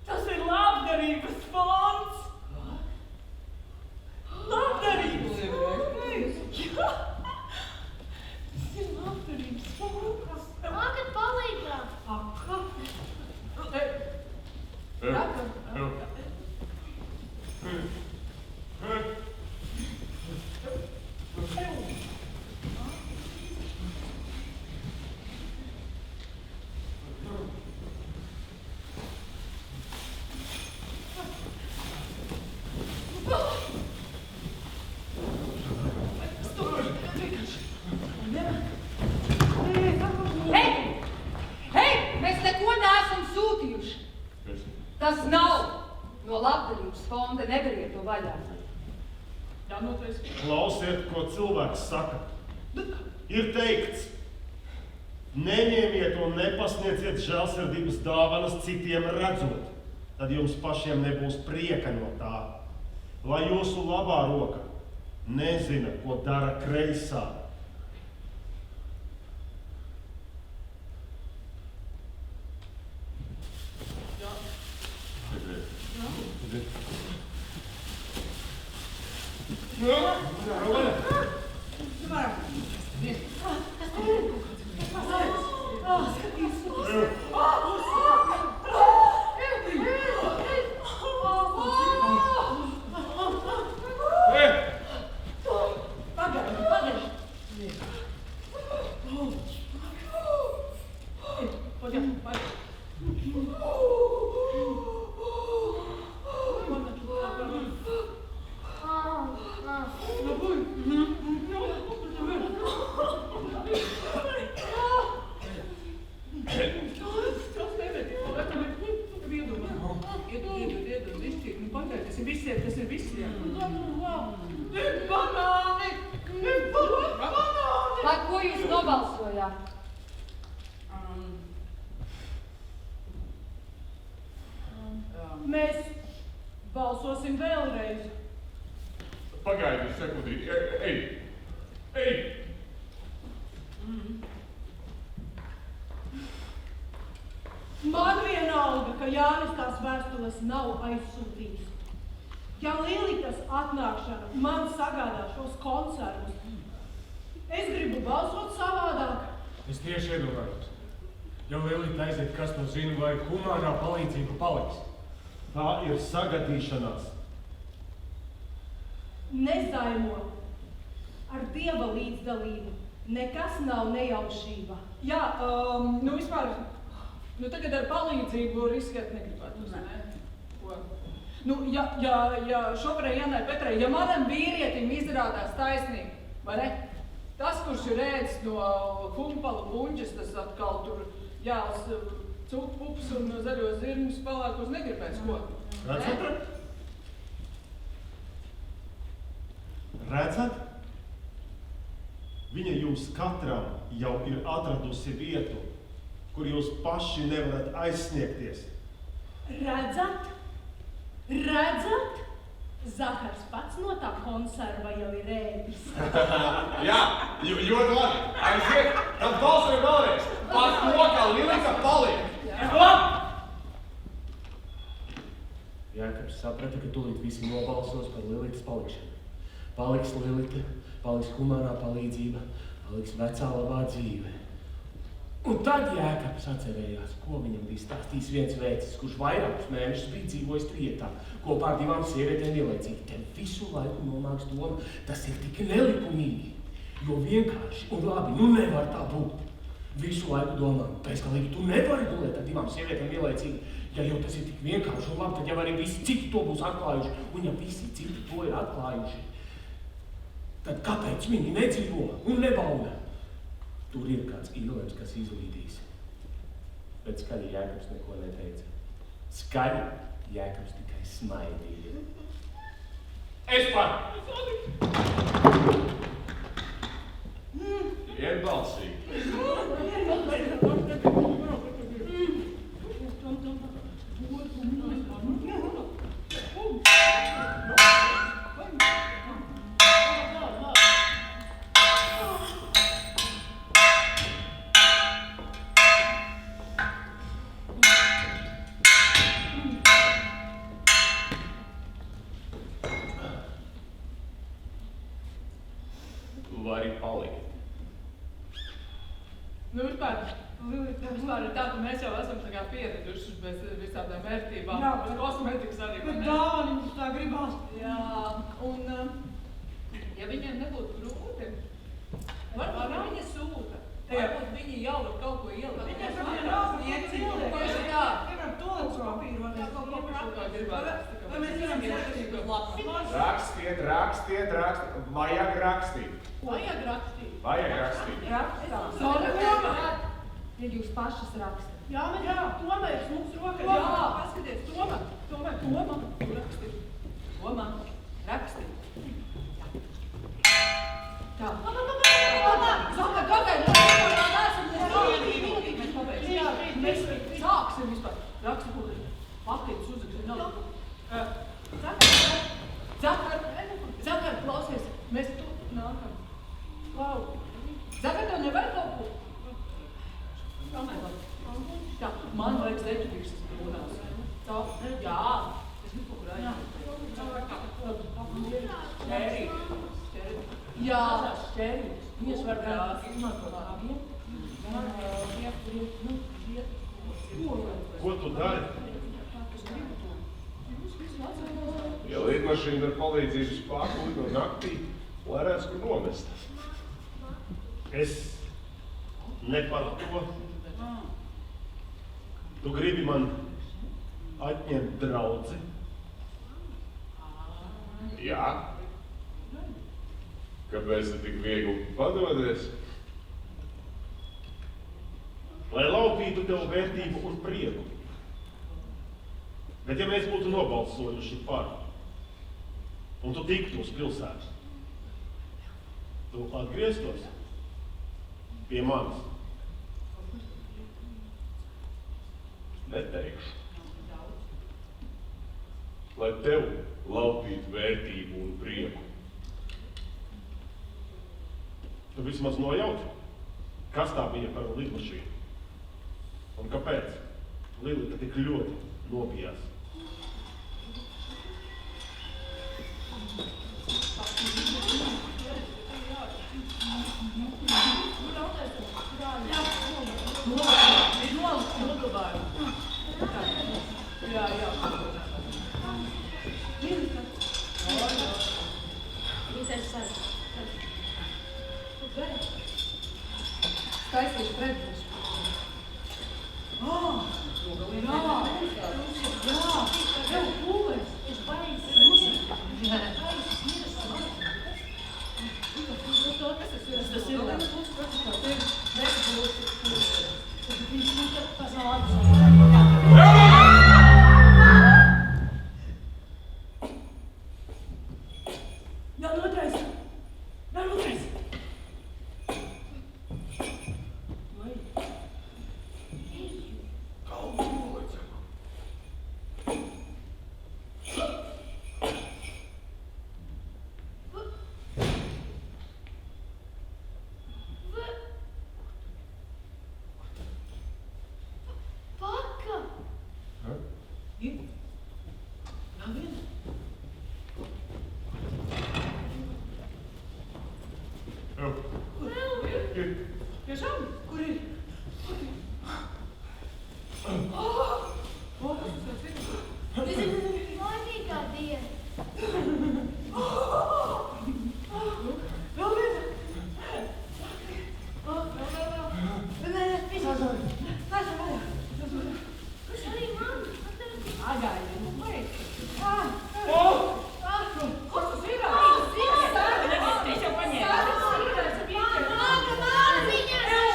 Tas ir labdarības fonds! Labdarības fonds! Jā! Tas ir labdarības fonds! Nākat palīgā! Aka! Hei, mēs neko neesam sūtījuši. Tas nav no labdarības fonda, nedariet to vaļā. Jānoties. Klausiet, ko cilvēks saka. Ir teikts, neņemiet un nepasniedziet žēlsirdības dāvanas citiem redzot, tad jums pašiem nebūs prieka no tā. Lai jūsu labā roka nezina, ko dara kreisā. Par ko jūs nobalsojāt? Mēs balsosim vēlreiz. Pagaidi sekundī. Ej! Man vienalga, ka Jānis tās vēstules nav aizsūtījis. Ja Lilitas atnākšana man sagādā šos konservus, es gribu balsot savādāk. Es tieši iedomājos. Ja Lilita aiziet, kas to zina, vai humānā palīdzība paliks. Tā ir sagadīšanās. Nezaimo. Ar Dieva līdzdalību nekas nav nejaušība. Jā, vispār, tagad ar palīdzību riskēt negribētu. Ko? Ja šobrīd Janai Petrai, ja manam vīrietim izrādās taisnība, vai ne? Tas, kurš ir ēdis no humpalu puņķes, tas atkal tur jāls cūkpups un zaļos zirņus palākos negribēs, ko? Redzat? Viņa jums katram jau ir atradusi vietu, kur jūs paši nevarat aizsniegties. Redzat? Redzat? Zahars pats no tā konserva jau ir ēdis. Jā, ļoti labi. Aiziet, tad balsojam vēlreiz. Par to, ka Lilita paliek. Jākabs saprata, ka tūlīt visi nobalsos par Lilitas palikšanu. Paliks Lilita, paliks humānā palīdzība, paliks vecā labā dzīve. Un tad Jākabs atcerējās, ko viņam bija stāstījis viens vecis, kurš vairākus mēnešus bija dzīvojis Trietā, kopā ar 2 sievietēm vienlaicīgi. Tev visu laiku nomāks doma, tas ir tik nelikumīgi, jo vienkārši un labi, nevar tā būt. Visu laiku domā, pēc kā tu nevari gulēt ar 2 sievietēm vienlaicīgi. Ja jau tas ir tik vienkārši un labi, tad jau arī visi citi to būs atklājuši. Un ja visi citi to ir atklājuši, tad kāpēc viņi nedzīvo un nebauda? tur ir kāds īlēms, kas izlīdīs. Bet skaļi Jēkabs neko neteica. Skaļi Jēkabs tikai smaidīja. Es par! Vienbalsīgi. Vari palikt. Nu, vispār ir tā, ka mēs jau esam tā kā pieraduši bez visādām vērtībām. Jā, bez kosmetikas arī. Bet dāvani mums tā gribās. Jā, un ja viņiem nebūtu grūti, varbūt viņi sūta. Varbūt viņi jau var kaut ko ielikt. Viņiem piemēram toaletes papīru vai kaut ko gribētu. Vai mēs varam ķerties lapas? Rakstiet. Vajag rakstīt. Vajag rakstīt. Ja jūs pašas rakstat. Jā, tomēr mums roka. Jā, paskaties, Toma, raksti. Tā. Mēs sāksim vispār. Raksti, ko patītas uzraksti. Zakar, klausies, mēs tu nākam. Klau. Zakar, tev nevajag kaut ko? Tā, man vajag zeķibīšas brūnās. Tā, jā, es gribu kaut kur aiziet. Jā, šķēri. Viņas var izmantot abiem. Ko tu dari? Ja lidmašīna ar palīdzību spāku lido naktī, lai redz, kur nomest. Es ne par to. Tu gribi man atņemt draudzi? Jā. Kāpēc tu tik viegli padodies? Lai laupītu tev vērtību un prieku. Bet ja mēs būtu nobalsojuši par, un tu tiktu uz pilsētu, tu atgrieztos pie manis. Neteikšu. Lai tev laupītu vērtību un prieku. Tu vismaz nojauti, kas tā bija par lidmašīnu. Un kāpēc Lilita tik ļoti nobijās? Taisīšu pretbušu. Tiešām? Kur ir? Laimīgā diena. Vēl viena? Kas arī man? Agaidi, vai? Kas tas ir? Es jau paņēmu. Māga, māziņas!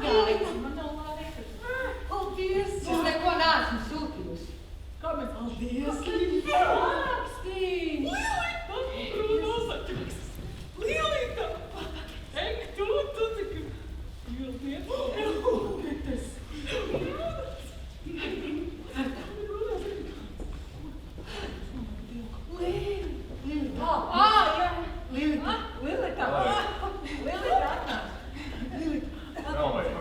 attālini, man nav laika. Paldies! Es neko neesmu sūtījusi. Kā mēs paldies? Rakstīni! Lielita! Brūnos atķuks! Lielita! Ek, tu tik... Lieliet! Lilita! Jā! Lilita! Lilita! Lilita atnāk! Lilita! Nav vajag.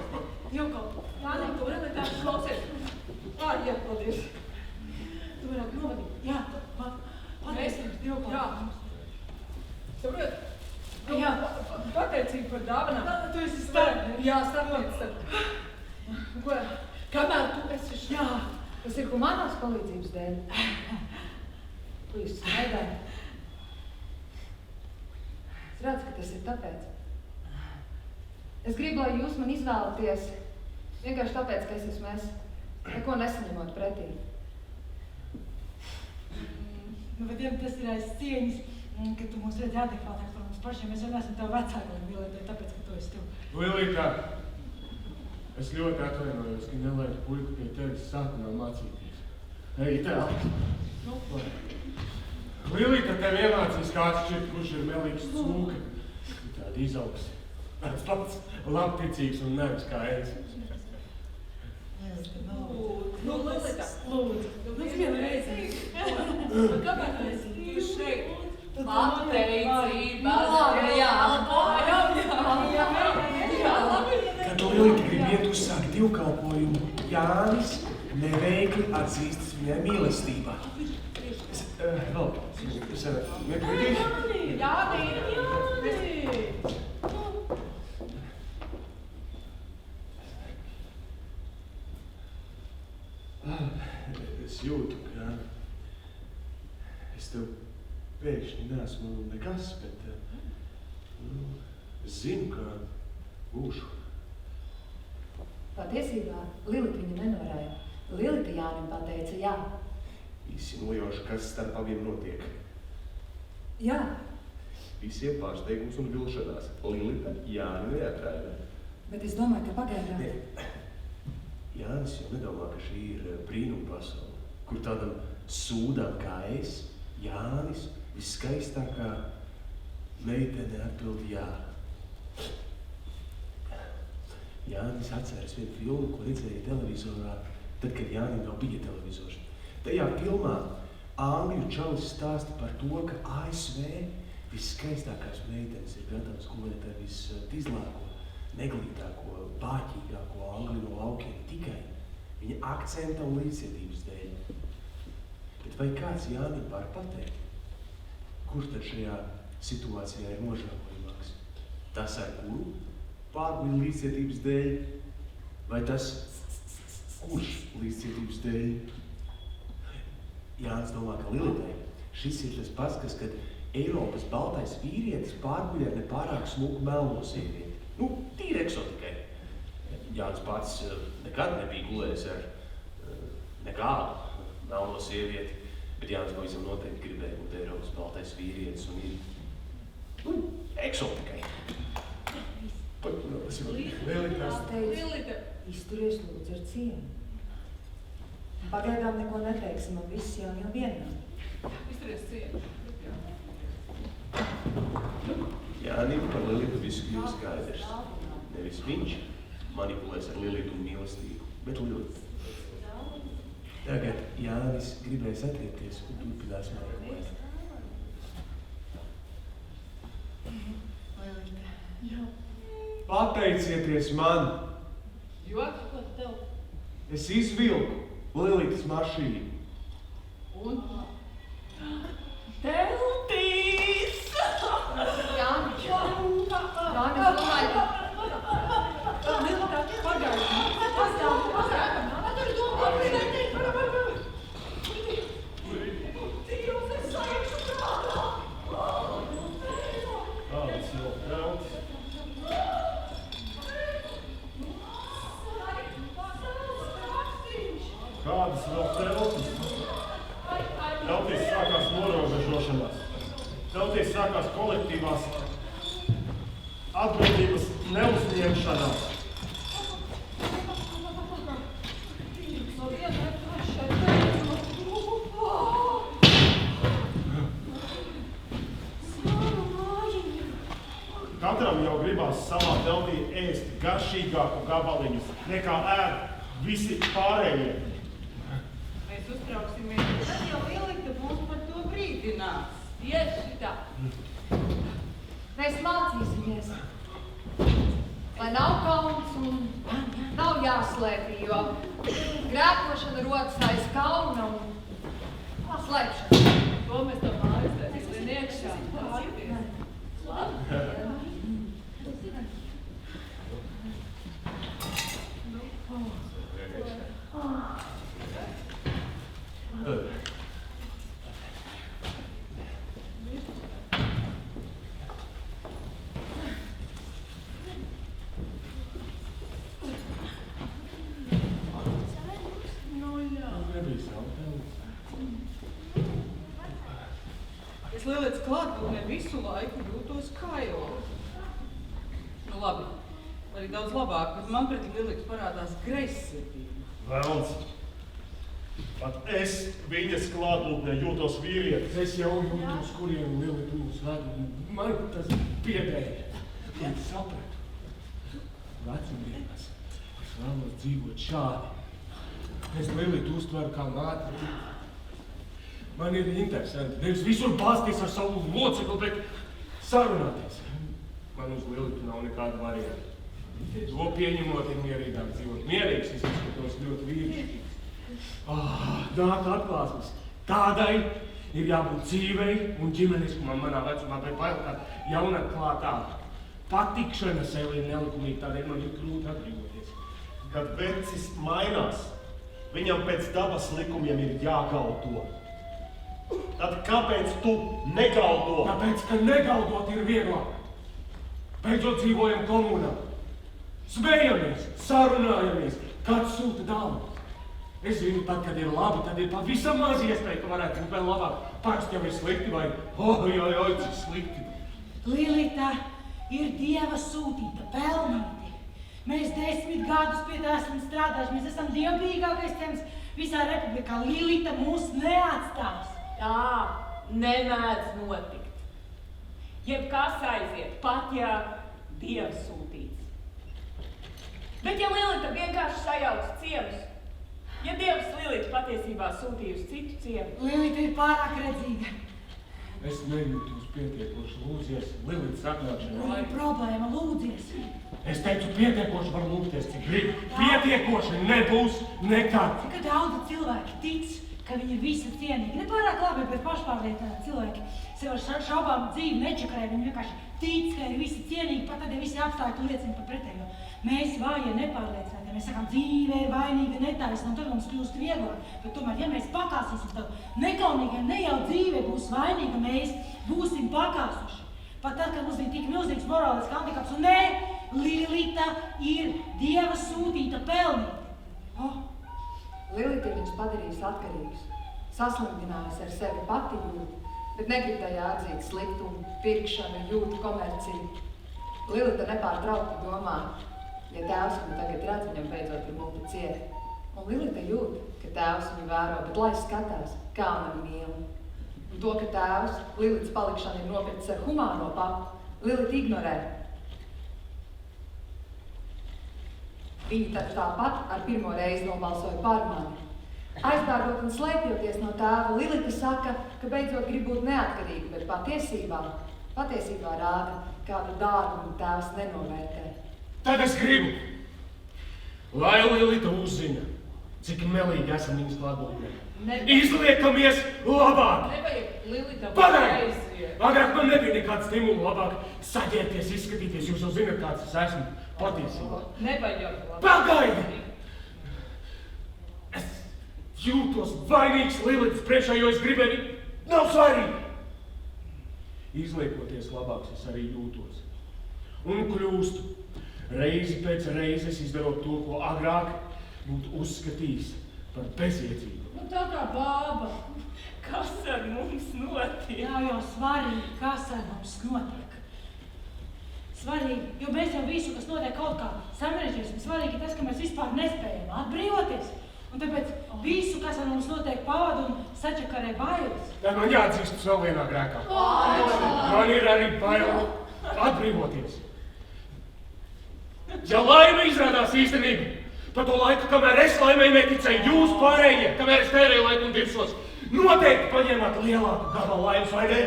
Dievkalp! Jānē, tu Lilita klausies! Jā, paldies! Tu varētu novadīt. Jā, pateicības Dievkalp. Jā. Saprot? Jā, pateicība par dāvanām. Tu esi starp. Jā, starp. Ko? Kamēr tu esi šeit? Jā. Tas ir humanās palīdzības dēļ. Tu jūs smaidāji. Es redzu, ka tas ir tāpēc. Es gribu, lai jūs man izvēlaties vienkārši tāpēc, ka es esmu es, neko nesaņemot pretī. Nu, bet ja tas ir aiz cieņas, ka tu mūs redzi adekvātāk par mums pašiem. Mēs jau neesam tev vecāki, Lilita, tāpēc, ka tu esi tev. Lilita, es ļoti atvainojos, ka nelaidu puiku pie tevis sākumā mācīties. Ej, tev! Lilita, tev iemācīs kāds šķiet, kurš ir melīgs cūka. Tāda izaugs. Tāds pats labticīgs un nevis kā es. Nu, Lilita, lūdzu. Nu, vienu reizi. Kāpēc tu esi šeit? Pateicība! Kad Lilita grib iet uzsākt divkalpojumu, Jānis neveikli atzīstas viņai mīlestībā. Vēl, es negribēju. Jāni! Es jūtu, ka es tev pēkšņi neesmu nekas, bet es zinu, ka būšu. Patiesībā Lilita viņu nenorāja. Lilita Jānim pateica jā. Visi nojoši, kas starp abiem notiek. Jā. Visiem pārsteigums un vilšanās. Lilita Jāni neatrāda. Bet es domāju, ka pagaidām. Jānis jau nedomā, ka šī ir brīnuma pasaule, kur tādam sūdām kā es, Jānis, viskaistākā meitene atbild jā. Jānis atceras vienu filmu, ko redzēja televizorā, tad, kad Jānim vēl bija televizors. Tajā filmā angļu čalis stāsta par to, ka ASV viskaistākās meitenes ir gatavas gulēt ar vistīzlāko, neglītāko, bāķīgāko angļu no laukiem tikai viņa akcenta un līdzcietības dēļ. Bet vai kāds Jānim var pateikt, kurš tad šajā situācijā ir nožēlojamāks? Tas, ar kuru pārguļ līdzcietības dēļ, vai tas, kurš līdzcietības dēļ? Jānis domā, ka Lilitai šis ir tas pats, kas, kad Eiropas baltais vīrietis pārguļ ar nepārāk smuku melno sievieti. Nu, tīri eksotikai. Jānis pats nekad nebija gulējis ar nekādu melno sievieti, bet Jānis pavisam noteikti gribēja būt Eiropas baltais vīrietis un ir eksotikai. Lilita, izturies lūdzu ar cienu. Pagaidām neko neteiksim, un viss jau vienā. Izturies cienu. Jānim par Lilitu visu kļūst skaidrs. Nevis viņš manipulēs ar Lilitu un mīlestību, bet Lilita. Tagad Jānis gribēs atriepties un turpinās meklēt. Pateicieties man! Jo? Ko tev? Es izvilku Lilitas mašīnu. Un? Teltīs! Jānis, es domāju, Lilita, pagaidi. Kādas vēl teltis? Teltīs sākās norobežošanās. Teltīs sākās kolektīvās atbildības neuzņemšanās. ēst garšīgāku gabaliņu, nekā ēd visi pārējie. Mēs uztrauksimies, tad jau Lilita mums par to brīdinās. Tieši tā. Mēs mācīsimies, lai nav kauns un nav jāslēpj, jo grēkošana rodas aiz kauna un slēpšana. To mēs to mājas taisīsim iekšā. Labi. Es Lilitas klātbūtnē visu laiku jūtos kaila. Nu labi, arī daudz labāk, bet man pret Lilitu parādās greizsirdība. Velns. Pat es viņas klātbūtnē jūtos vīrietis. Es jau jūtos, kuriem Lilita mūs ved, un man tas piedēja. Man sapratu. Vecumdienās es vēlos dzīvot šādi. Es Lilitu uztveru kā māti. Man ir interesanti, nevis visur bāzties ar savu locekli, bet sarunāties. Man uz Lilitu nav nekāda varianta. To pieņemot ir mierīgāk dzīvot. Mierīgs es izskatos ļoti vīrišķīgs. Nāk atklāsmes. Tādai ir jābūt dzīvei un ģimeniskumam manā vecumā, bet vēl kā jaunatklātā patikšana sev ir nelikumīga, tādēļ man ir grūti atbrīvoties. Kad vecis mainās, viņam pēc dabas likumiem ir jāgaldo. Tad kāpēc tu negaldo? Tāpēc, ka negaldot ir vieglāk. Beidzot dzīvojam komunā. Smējamies, sarunājamies, kāds sūta dāvanu. Es zinu, tad, kad ir labi, tad ir pavisam maz iespēja, ka varētu būt vēl labāk. Parasti jau ir slikti vai, cik slikti. Lilita ir Dieva sūtīta, pelnīti. Mēs 10 gadus pie tā esam strādājuši, mēs esam dievbijīgākais ciems visā republikā. Lilita mūs neatstās. Tā nemēdz notikt. Jebkas aiziet, pat ja Dievs sūtīts. Bet ja Lilita vienkārši sajauc ciemus, ja Dievs Lilitu patiesībā sūtīja uz citu ciemu. Lilita ir pārāk redzīga. Es nejūtos pietiekoši lūdzies Lilitas atnākšanai. Tā ir problēma, lūdzies. Es teicu, pietiekoši var lūgties, cik grib. Pietiekoši nebūs nekad. Cik daudzi cilvēki tic, ka viņi ir visi cienīgi. Ne pārāk labi, bet pašpārliecināti cilvēki. Sev ar šaubām dzīvi nečakarē, viņi vienkārši tic, ka ir visi cienīgi, pat tad, ja visi apstākļi liecina par pretējo. Mēs vājie nepārliecināti, mēs sakām, dzīve ir vainīga, netaisna, un tad mums kļūst vieglāk. Bet tomēr, ja mēs pakāsīsim tavu nekaunīgi, ne jau dzīve būs vainīga, mēs būsim pakāsuši. Pat tad, kad mums bija tik milzīgs morālis handikaps, un nē, Lilita ir Dieva sūtīta pelnīti. Lilita ir viņus padarījusi atkarīgus, saslimtinājusi ar sevi pati jūtu, bet negrib tajā atzīt sliktumu, pirkšanu, jūtu komerciju. Lilita nepārtraukti domā, ja tēvs viņu tagad redz, viņam beidzot ir multi cieti. Un Lilita jūt, ka tēvs viņu vēro, bet lai skatās, kā mani mīl. Un to, ka tēvs Lilitas palikšanu ir nopircis ar humāno papu, Lilita ignorē. Viņa tāpat ar pirmo reizi nobalsoja par mani. Aizbēgot un slēpjoties no tēva, Lilita saka, ka beidzot grib būt neatkarīga, bet patiesībā rāda, kādu dārgumu tēvs nenovērtē. Tad es gribu, lai Lilita uzzina, cik melīgi esam viņas klātbūtnē. Izliekamies labāk! Nevajag Lilita aiziet! Agrāk man nebija nekāds stimulu labāk saģēties, izskatīties, jūs jau zināt, kāds es esmu patiesībā. Nevajag labāk. Pagaidi! Es jūtos vainīgs Lilitas priekšā, jo es gribēju, nav svarīgi! Izliekoties labāks es arī jūtos. Un kļūstu reizi pēc reizes izdarot to, ko agrāk būtu uzskatījis par bezjēdzīgu. Nu tā kā bāba. Kas ar mums notiek? Jā, jau svarīgi, kas ar mums notiek. Svarīgi, jo mēs jau visu, kas notiek kaut kā sarežģīsim, svarīgi tas, ka mēs vispār nespējam atbrīvoties. Un tāpēc visu, kas ar mums notiek, pavada un sačakarē bailes. Tad man jāatzīstas vēl vienā grēkā. Man ir arī bail atbrīvoties. Ja laime izrādās īstenība, par to laiku, kamēr es laimei neticēju, jūs pārējie, kamēr es tērēju laiku un dirsos, noteikti paņēmāt lielāku gabalu laimes, vai ne?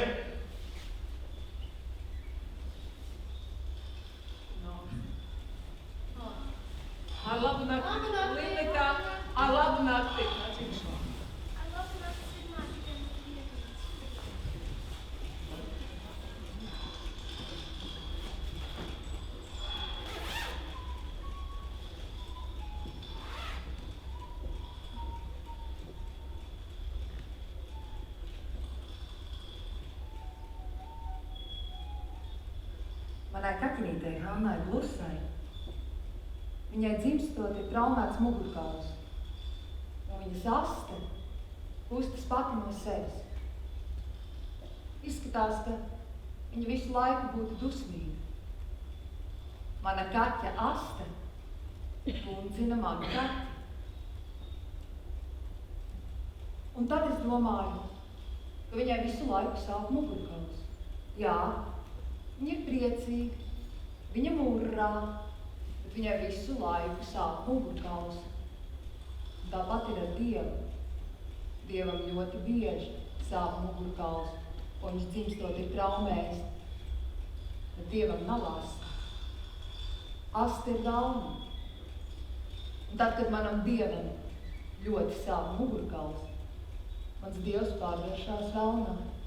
Ar labu nakti, Lilita! Ar labu nakti! Manai kaķinītei Hannai Blusai. Viņai dzimstot ir traumēts mugurkauls, un viņas aste kustas pati no sevis. Izskatās, ka viņa visu laiku būtu dusmīga. Mana kaķa aste pundzina manu kaķi. Un tad es domāju, ka viņai visu laiku sāp mugurkauls. Jā, viņa ir priecīga, viņa murrā, bet viņai visu laiku sāp mugurkauls. Tāpat ir ar Dievu. Dievam ļoti bieži sāp mugurkauls, un viņš dzimstot ir traumējis. Bet Dievam nav asta. Asta ir galva. Un tad, kad manam Dievam ļoti sāp mugurkauls, mans Dievs pārvēršās galvenā.